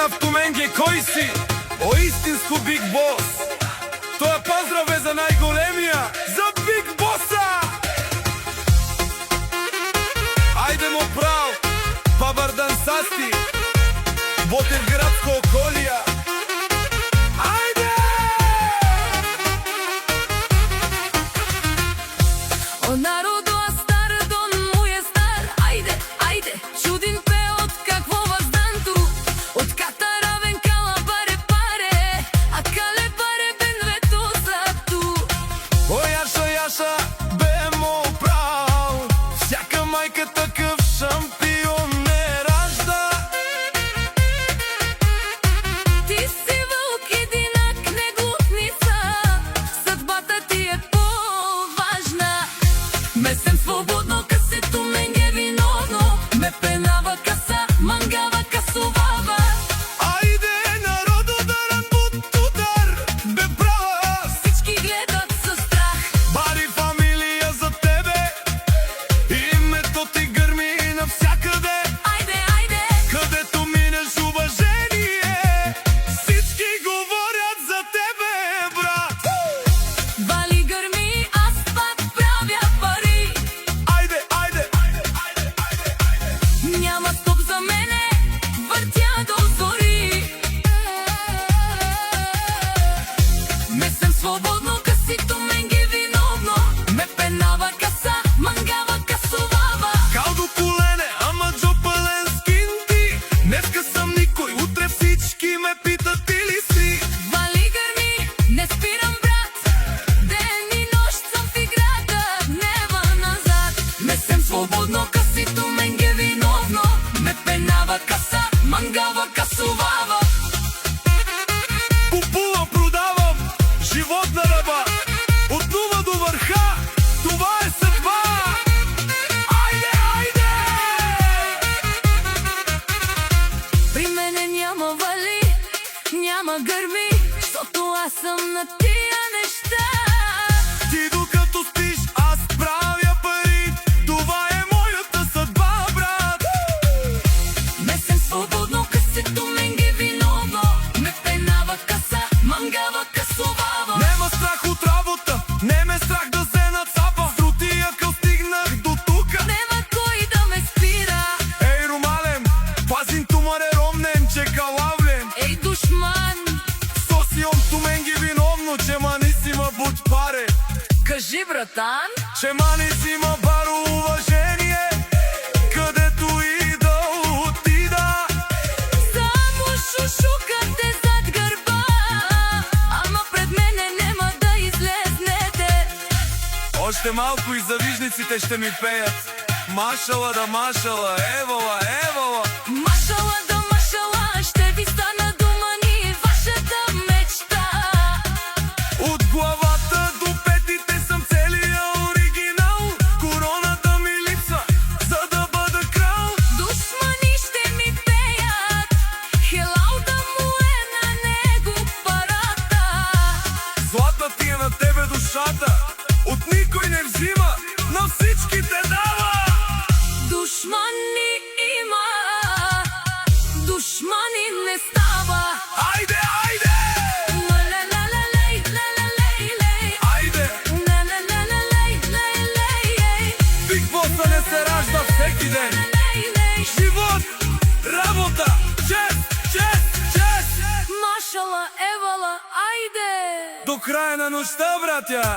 Автоменге, кой си? О, истинско Биг Бос! Тоя поздрав е за най-големия, за Биг Боса! Айде му прав, Пабардан Састи, Ботевградско околия. Айде! О, народу, а стар дон му е стар. Айде, айде, чудин пе от какво възданту. От катаравен кала баре паре, а кале баре бен вето сату. О, Яша, бе му прав, всяка майка такъв шампион не ражда. Ти си вълк единак, не глупница, съдбата ти е по-важна. Месем свободно, касето менге виновно, ме пенава каса, мангава касувава. Айде, народу, даран бут удар, бе права. Всички гледат със страх. Бари фамилия за тебе, името ти гърми навсякъде. Айде, айде, Където минеш уважение, всички говорят за тебе, брат. вали гърми, аз пак правя пари. Айде, Няма стоп за мене, въртя до зори. Месем свободно, касито менге виновно, ме пенава каса, мангава касувава. калдо колене, ама джопален скин ти. Днеска съм никой, утре всички ме питат ти ли си. Вали гърми, не спирам брат, ден и нощ съм в играта, гнева назад. Месем свободно, касито менге виновно, ме пенава каса, мангава касувава. Купувам, продавам, живот на ръба, от нула до върха, това е съдба. Айде! При мене няма вали, няма гърми, защото аз съм на тия неща. Ти докато спиш, аз правя пари, това е моята съдба, брат. Месем свободно, касето менге виновно, ме пенава каса, мангава касувава. Нема страх от работа, не ме страх да се нацапа. С рутия къл стигнах до тука. Нема кой да ме спира. Ей, Ромалем, пазин тумаре ромнем, че калавлем. Ей, душман, Сосиом туменги виновно, че манисима будь паре. кажи братан. Че манисима баро уважение, където и да отида. Само шушукате зад гърба, ама пред мене нема да излезнете. Още малко и завижниците ще ми пеят. Машала да машала, евала. Машала да машала, ще ви стана дума ни вашата мечта. От главата до петите съм целия оригинал. Короната ми липсва, за да бъда крал. Душмани ще ми пеят, хелал да му е на него парата. Златна ти е на тебе душата, от никой не взима, на всички те дава. Душмани има, душмани не става. Айде! Ла-ла-ла-ла-лей, ла-ла-лей-лей. Айде! Ла-ла-ла-ла-лей, лей-лей-лей. Биг Боса не се ражда всеки ден. Лей-лей. Живот, работа, чест! Машала, евала, айде! До края на нощта, братя!